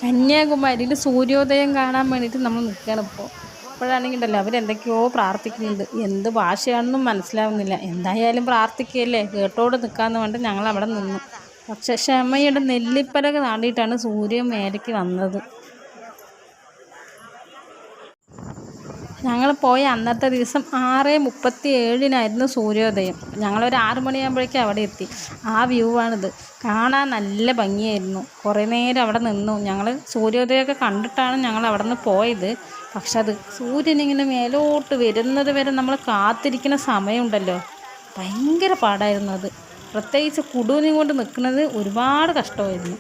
കന്യാകുമാരിയിൽ സൂര്യോദയം കാണാൻ വേണ്ടിയിട്ട് നമ്മൾ നിൽക്കുകയാണ് ഇപ്പോൾ. അപ്പോഴാണെങ്കിൽ ഉണ്ടല്ലോ അവരെന്തൊക്കെയോ പ്രാർത്ഥിക്കുന്നുണ്ട്. എന്ത് ഭാഷയാണെന്നും മനസ്സിലാവുന്നില്ല. എന്തായാലും പ്രാർത്ഥിക്കുകയല്ലേ, കേട്ടോട് നിൽക്കാമെന്ന് പറഞ്ഞിട്ട് ഞങ്ങൾ അവിടെ നിന്നു. പക്ഷെ ക്ഷമയുടെ നെല്ലിപ്പലക താണ്ടിയിട്ടാണ് സൂര്യൻ മേലേക്ക് വന്നത്. ഞങ്ങൾ പോയ അന്നത്തെ ദിവസം 6:37 സൂര്യോദയം. ഞങ്ങളൊരു 6 മണിയാകുമ്പോഴേക്കും അവിടെ എത്തി. ആ വ്യൂ ആണിത്. കാണാൻ നല്ല ഭംഗിയായിരുന്നു. കുറേ നേരം അവിടെ നിന്നു. ഞങ്ങൾ സൂര്യോദയമൊക്കെ കണ്ടിട്ടാണ് ഞങ്ങൾ അവിടെ നിന്ന് പോയത്. പക്ഷെ അത് സൂര്യനിങ്ങനെ മേലോട്ട് വരുന്നത് വരെ നമ്മൾ കാത്തിരിക്കുന്ന സമയമുണ്ടല്ലോ, ഭയങ്കര പാടായിരുന്നു അത്. പ്രത്യേകിച്ച് കുടുവിനെയും കൊണ്ട് നിൽക്കുന്നത് ഒരുപാട് കഷ്ടമായിരുന്നു.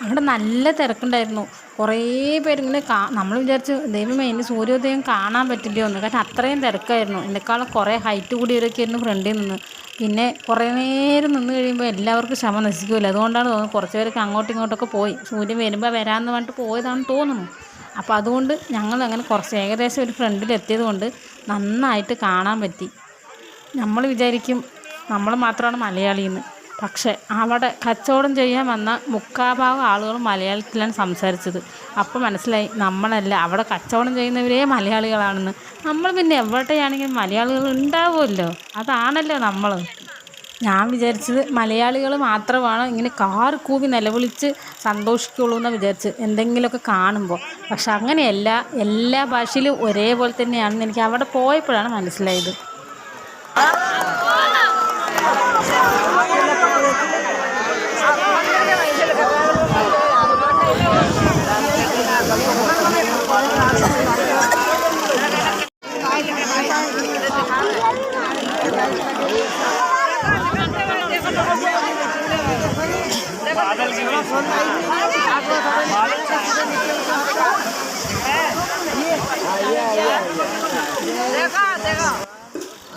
അവിടെ നല്ല തിരക്കുണ്ടായിരുന്നു. കുറേ പേരിങ്ങനെ നമ്മൾ വിചാരിച്ചു ദൈവമേ ഇനി സൂര്യോദയം കാണാൻ പറ്റില്ലയോ എന്ന്. കാരണം അത്രയും തിരക്കായിരുന്നു. എന്നെക്കാളും കുറേ ഹൈറ്റ് കൂടിയവരൊക്കെ ആയിരുന്നു ഫ്രണ്ടിൽ നിന്ന്. പിന്നെ കുറേ നേരം നിന്ന് കഴിയുമ്പോൾ എല്ലാവർക്കും ക്ഷമ നശിക്കുമല്ലോ. അതുകൊണ്ടാണ് തോന്നുന്നത് കുറച്ച് പേരൊക്കെ അങ്ങോട്ടും ഇങ്ങോട്ടൊക്കെ പോയി. സൂര്യൻ വരുമ്പോൾ വരാമെന്ന് പറഞ്ഞിട്ട് പോയതാണെന്ന് തോന്നുന്നു. അപ്പോൾ അതുകൊണ്ട് ഞങ്ങൾ അങ്ങനെ കുറച്ച് ഏകദേശം ഒരു ഫ്രണ്ടിലെത്തിയത് കൊണ്ട് നന്നായിട്ട് കാണാൻ പറ്റി. നമ്മൾ വിചാരിക്കും നമ്മൾ മാത്രമാണ് മലയാളിയെന്ന്. പക്ഷെ അവിടെ കച്ചവടം ചെയ്യാൻ വന്ന മുക്കാഭാഗം ആളുകൾ മലയാളത്തിലാണ് സംസാരിച്ചത്. അപ്പോൾ മനസ്സിലായി നമ്മളല്ല, അവിടെ കച്ചവടം ചെയ്യുന്നവരേ മലയാളികളാണെന്ന്. നമ്മൾ പിന്നെ എവിടെയാണെങ്കിലും മലയാളികൾ ഉണ്ടാവുമല്ലോ, അതാണല്ലോ നമ്മൾ. ഞാൻ വിചാരിച്ചത് മലയാളികൾ മാത്രമാണ് ഇങ്ങനെ കാറ് കൂവി നിലവിളിച്ച് സന്തോഷിക്കുള്ളൂ എന്ന് വിചാരിച്ച് എന്തെങ്കിലുമൊക്കെ കാണുമ്പോൾ. പക്ഷെ അങ്ങനെയല്ല, എല്ലാ ഭാഷയിലും ഒരേപോലെ തന്നെയാണെന്ന് എനിക്ക് അവിടെ പോയപ്പോഴാണ് മനസ്സിലായത്.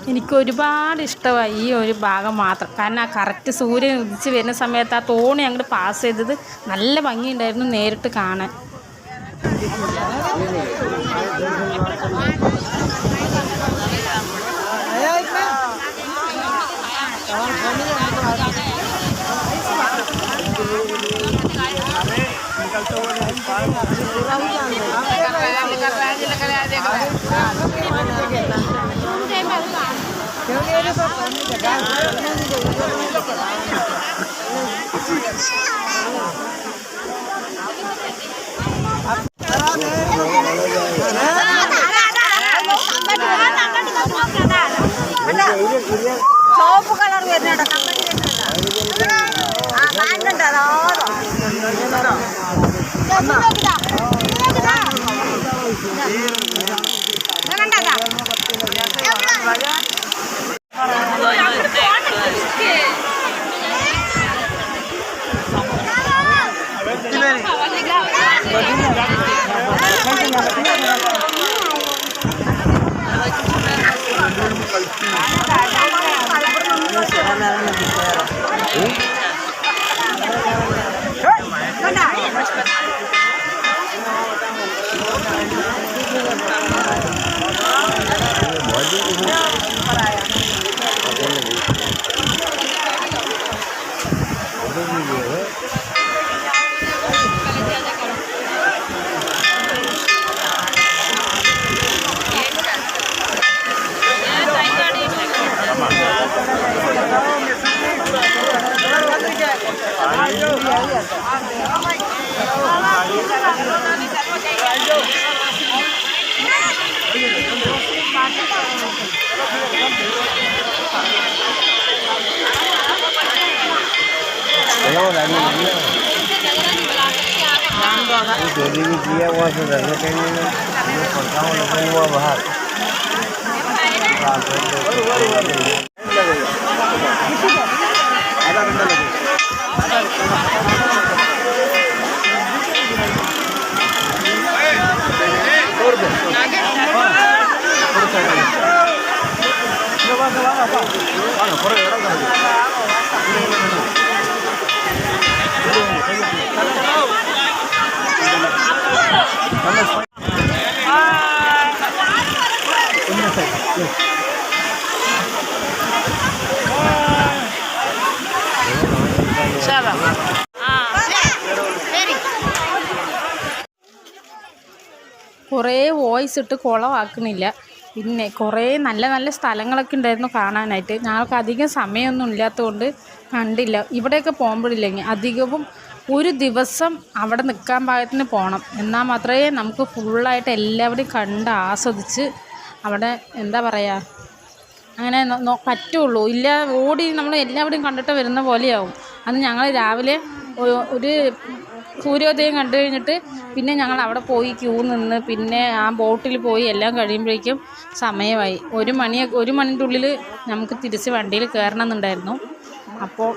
എനിക്ക് ഒരുപാട് ഇഷ്ടമായി ഈ ഒരു ഭാഗം മാത്രം. കാരണം ആ കറക്റ്റ് സൂര്യൻ ഉദിച്ച് വരുന്ന സമയത്ത് ആ തോണി അങ്ങോട്ട് പാസ് ചെയ്തത് നല്ല ഭംഗിയുണ്ടായിരുന്നു നേരിട്ട് കാണാൻ. ചോപ്പ് കളർ വരുന്നുണ്ടോ? चोरी भी किया वहाँ से रहने के लिए पड़ता हूँ, लेकिन वो बाहर आधा घंटा लगेगा। കുറേ വോയിസ് ഇട്ട് കുളമാക്കണില്ല. പിന്നെ കുറേ നല്ല നല്ല സ്ഥലങ്ങളൊക്കെ ഉണ്ടായിരുന്നു കാണാനായിട്ട്. ഞങ്ങൾക്ക് അധികം സമയമൊന്നും ഇല്ലാത്തതുകൊണ്ട് കണ്ടില്ല. ഇവിടെയൊക്കെ പോകുമ്പോഴില്ലെങ്കിൽ അധികവും ഒരു ദിവസം അവിടെ നിൽക്കാൻ പാകത്തിന് പോകണം. എന്നാൽ മാത്രമേ നമുക്ക് ഫുള്ളായിട്ട് എല്ലാവരെയും കണ്ട് ആസ്വദിച്ച് അവിടെ എന്താ പറയുക അങ്ങനെ പറ്റുള്ളൂ. ഇല്ല ഓടി നമ്മൾ എല്ലാവരെയും കണ്ടിട്ട് വരുന്ന പോലെയാവും. അത് ഞങ്ങൾ രാവിലെ ഒരു സൂര്യോദയം കണ്ടു കഴിഞ്ഞിട്ട് പിന്നെ ഞങ്ങൾ അവിടെ പോയി ക്യൂ നിന്ന് പിന്നെ ആ ബോട്ടിൽ പോയി എല്ലാം കഴിയുമ്പോഴേക്കും സമയമായി. ഒരു മണിൻ്റെ ഉള്ളിൽ നമുക്ക് തിരിച്ച് വണ്ടിയിൽ കയറണമെന്നുണ്ടായിരുന്നു. അപ്പോൾ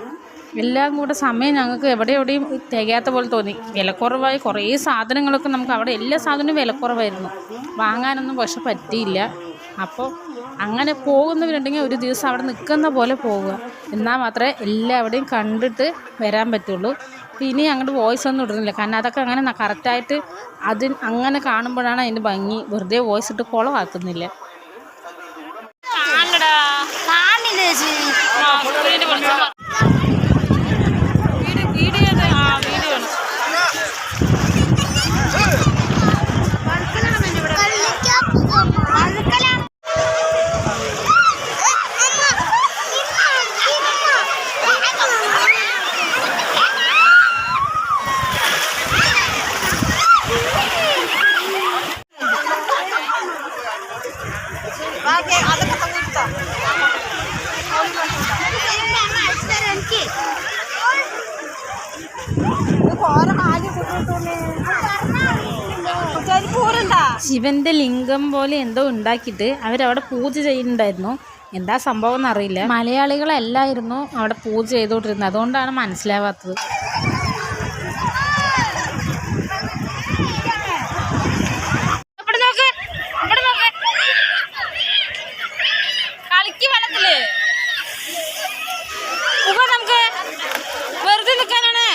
എല്ലാം കൂടെ സമയം ഞങ്ങൾക്ക് എവിടെയും തികയാത്ത പോലെ തോന്നി. വിലക്കുറവായി കുറേ സാധനങ്ങളൊക്കെ നമുക്ക് അവിടെ എല്ലാ സാധനവും വിലക്കുറവായിരുന്നു. വാങ്ങാനൊന്നും പക്ഷെ പറ്റിയില്ല. അപ്പോൾ അങ്ങനെ പോകുന്നവരുണ്ടെങ്കിൽ ഒരു ദിവസം അവിടെ നിൽക്കുന്ന പോലെ പോവുക. എന്നാൽ മാത്രമേ എല്ലാവരുടെയും കണ്ടിട്ട് വരാൻ പറ്റുള്ളൂ. ഇനി അങ്ങോട്ട് വോയിസ് ഒന്നും ഇടുന്നില്ല. കാരണം അതൊക്കെ അങ്ങനെ കറക്റ്റായിട്ട് അങ്ങനെ കാണുമ്പോഴാണ് അതിൻ്റെ ഭംഗി. വെറുതെ വോയിസ് ഇട്ട് കുളമാക്കുന്നില്ല. ശിവന്റെ ലിംഗം പോലെ എന്തോ ഉണ്ടാക്കിയിട്ട് അവരവിടെ പൂജ ചെയ്യുന്നുണ്ടായിരുന്നു. എന്താ സംഭവം എന്നറിയില്ല. മലയാളികളല്ലായിരുന്നു അവിടെ പൂജ ചെയ്തുകൊണ്ടിരുന്നത്. അതുകൊണ്ടാണ് മനസ്സിലാവാത്തത്. വെറുതെ നിൽക്കാനാണ്.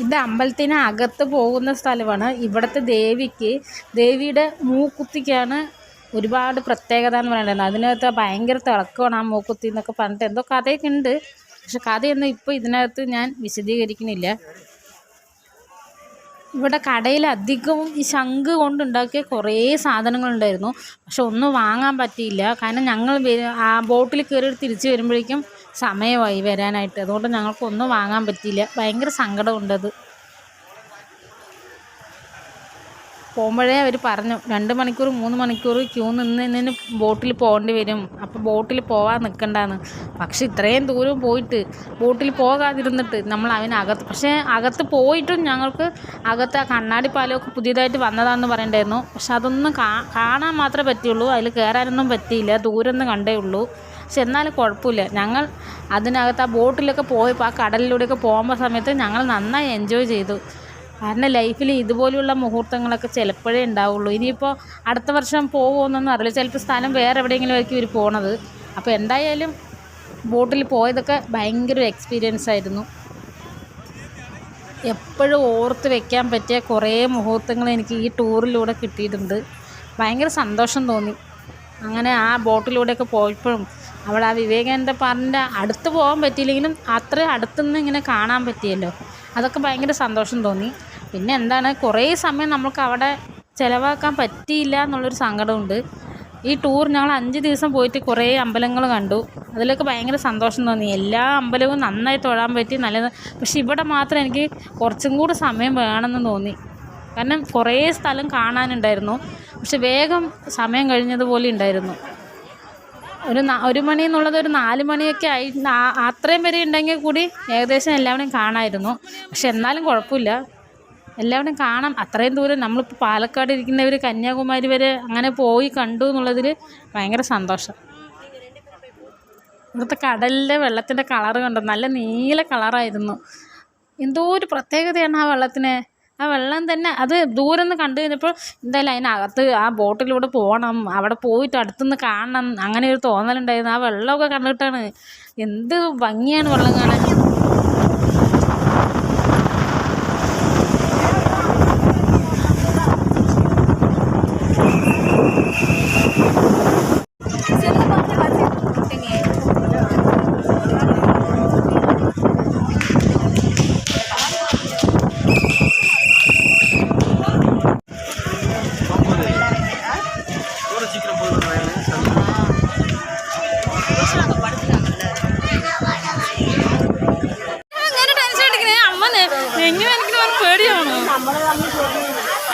ഇത് അമ്പലത്തിന് അകത്ത് പോകുന്ന സ്ഥലമാണ്. ഇവിടുത്തെ ദേവിയുടെ മൂക്കുത്തിക്കാണ് ഒരുപാട് പ്രത്യേകത എന്ന് പറയുന്നത്. അതിനകത്ത് ഭയങ്കര തിളക്കമാണ് ആ മൂക്കുത്തി എന്നൊക്കെ പറഞ്ഞിട്ട് എന്തോ കഥയൊക്കെ ഉണ്ട്. പക്ഷെ കഥയൊന്നും ഇപ്പോൾ ഇതിനകത്ത് ഞാൻ വിശദീകരിക്കുന്നില്ല. ഇവിടെ കടയിൽ അധികവും ഈ ശംഖ് കൊണ്ടുണ്ടാക്കിയ കുറേ സാധനങ്ങളുണ്ടായിരുന്നു. പക്ഷെ ഒന്നും വാങ്ങാൻ പറ്റിയില്ല. കാരണം ഞങ്ങൾ ആ ബോട്ടിൽ കയറി തിരിച്ച് വരുമ്പോഴേക്കും സമയമായി വരാനായിട്ട്. അതുകൊണ്ട് ഞങ്ങൾക്കൊന്നും വാങ്ങാൻ പറ്റിയില്ല. ഭയങ്കര സങ്കടമുണ്ടത്. പോകുമ്പോഴേ അവർ പറഞ്ഞു 2 മണിക്കൂർ 3 മണിക്കൂർ ക്യൂ നിന്ന് ബോട്ടിൽ പോകേണ്ടി വരും. അപ്പോൾ ബോട്ടിൽ പോകാൻ നിൽക്കണ്ടെന്ന്. പക്ഷെ ഇത്രയും ദൂരം പോയിട്ട് ബോട്ടിൽ പോകാതിരുന്നിട്ട് നമ്മൾ അതിനകത്ത് പക്ഷേ അകത്ത് പോയിട്ടും ഞങ്ങൾക്ക് അകത്ത് ആ കണ്ണാടി പാലമൊക്കെ പുതിയതായിട്ട് വന്നതാണെന്ന് പറയണ്ടായിരുന്നു. പക്ഷെ അതൊന്നും കാണാൻ മാത്രമേ പറ്റുള്ളൂ. അതിൽ കയറാനൊന്നും പറ്റിയില്ല. ദൂരം നിന്ന് കണ്ടേ ഉള്ളൂ. പക്ഷെ എന്നാലും കുഴപ്പമില്ല. ഞങ്ങൾ അതിനകത്ത് ആ ബോട്ടിലൊക്കെ പോയപ്പോൾ ആ കടലിലൂടെയൊക്കെ പോകുമ്പോൾ സമയത്ത് ഞങ്ങൾ നന്നായി എൻജോയ് ചെയ്തു. കാരണം ലൈഫിൽ ഇതുപോലെയുള്ള മുഹൂർത്തങ്ങളൊക്കെ ചിലപ്പോഴേ ഉണ്ടാവുള്ളൂ. ഇനിയിപ്പോൾ അടുത്ത വർഷം പോകുമെന്നൊന്നും അറിയില്ല. ചിലപ്പോൾ സ്ഥലം വേറെ എവിടെയെങ്കിലും ആയിരിക്കും ഇവർ പോണത്. അപ്പോൾ എന്തായാലും ബോട്ടിൽ പോയതൊക്കെ ഭയങ്കര എക്സ്പീരിയൻസ് ആയിരുന്നു. എപ്പോഴും ഓർത്ത് വെക്കാൻ പറ്റിയ കുറേ മുഹൂർത്തങ്ങൾ എനിക്ക് ഈ ടൂറിലൂടെ കിട്ടിയിട്ടുണ്ട്. ഭയങ്കര സന്തോഷം തോന്നി. അങ്ങനെ ആ ബോട്ടിലൂടെയൊക്കെ പോയപ്പോഴും അവിടെ ആ വിവേകാനന്ദ പാർക്കിൻ്റെ അടുത്ത് പോകാൻ പറ്റിയില്ലെങ്കിലും അത്ര അടുത്തുനിന്ന് ഇങ്ങനെ കാണാൻ പറ്റിയല്ലോ. അതൊക്കെ ഭയങ്കര സന്തോഷം തോന്നി. പിന്നെ എന്താണ് കുറേ സമയം നമുക്ക് അവിടെ ചിലവാക്കാൻ പറ്റിയില്ല എന്നുള്ളൊരു സങ്കടമുണ്ട്. ഈ ടൂർ ഞങ്ങൾ 5 ദിവസം പോയിട്ട് കുറേ അമ്പലങ്ങൾ കണ്ടു. അതിലൊക്കെ ഭയങ്കര സന്തോഷം തോന്നി. എല്ലാ അമ്പലവും നന്നായി തൊഴാൻ പറ്റി, നല്ലത്. പക്ഷെ ഇവിടെ മാത്രം എനിക്ക് കുറച്ചും കൂടി സമയം വേണമെന്ന് തോന്നി. കാരണം കുറേ സ്ഥലം കാണാനുണ്ടായിരുന്നു, പക്ഷെ വേഗം സമയം കഴിഞ്ഞതുപോലെ ഉണ്ടായിരുന്നു. ഒരു മണി എന്നുള്ളത് ഒരു 4 മണിയൊക്കെ ആയി. അത്രയും വരെ ഉണ്ടെങ്കിൽ കൂടി ഏകദേശം എല്ലാവരും കാണാമായിരുന്നു. പക്ഷെ എന്നാലും കുഴപ്പമില്ല, എല്ലാവരും കാണാം. അത്രയും ദൂരം നമ്മളിപ്പോൾ പാലക്കാട് ഇരിക്കുന്നവർ കന്യാകുമാരി വരെ അങ്ങനെ പോയി കണ്ടു എന്നുള്ളതിൽ ഭയങ്കര സന്തോഷം. ഇവിടുത്തെ കടലിലെ വെള്ളത്തിൻ്റെ കളറ് കണ്ടു, നല്ല നീല കളറായിരുന്നു. എന്തോ ഒരു പ്രത്യേകതയാണ് ആ വെള്ളത്തിന്. ആ വെള്ളം തന്നെ അത് ദൂരം നിന്ന് കണ്ടു കഴിഞ്ഞപ്പോൾ എന്തായാലും അതിനകത്ത് ആ ബോട്ടിലൂടെ പോകണം, അവിടെ പോയിട്ട് അടുത്തുനിന്ന് കാണണം, അങ്ങനെ ഒരു തോന്നലുണ്ടായിരുന്നു. ആ വെള്ളമൊക്കെ കണ്ടിട്ടാണ്. എന്ത് ഭംഗിയാണ് വെള്ളം കാണാൻ. എങ്ങനെ എനിക്ക് പേടിയാണ്.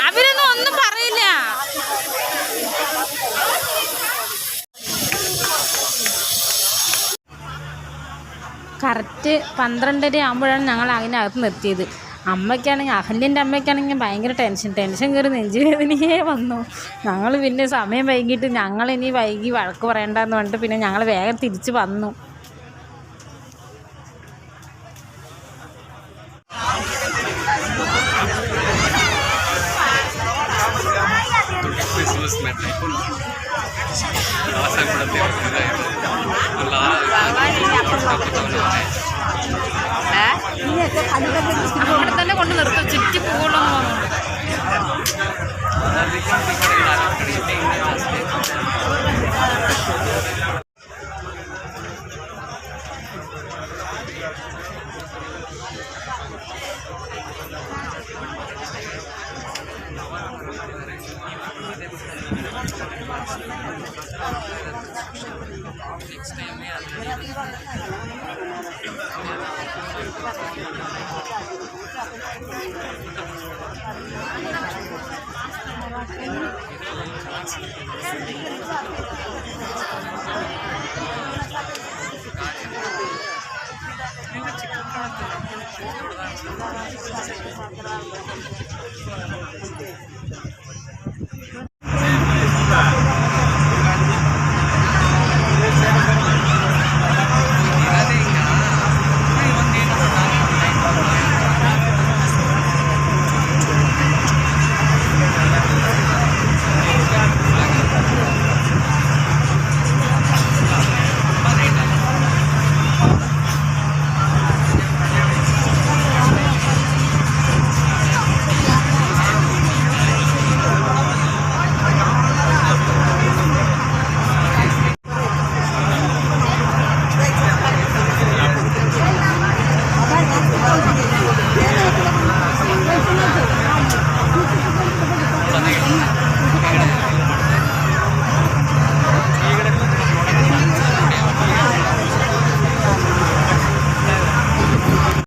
അവരൊന്നും ഒന്നും പറയില്ല. കറക്റ്റ് 12:30 ആകുമ്പോഴാണ് ഞങ്ങൾ അതിനകത്ത് നിർത്തിയത്. അമ്മയ്ക്കാണെങ്കിൽ, അഹല്യൻ്റെ അമ്മയ്ക്കാണെങ്കിൽ ഭയങ്കര ടെൻഷൻ കയറി നെഞ്ചുവേദനയേ വന്നു. ഞങ്ങൾ പിന്നെ സമയം വൈകിട്ട് ഞങ്ങളിനി വൈകി വഴക്ക് പറയണ്ടെന്ന് പറഞ്ഞിട്ട് പിന്നെ ഞങ്ങൾ വേഗം തിരിച്ച് വന്നു. അവിടെ തന്നെ കൊണ്ട് നിർത്തും, ചുറ്റി പോകുള്ളൂ.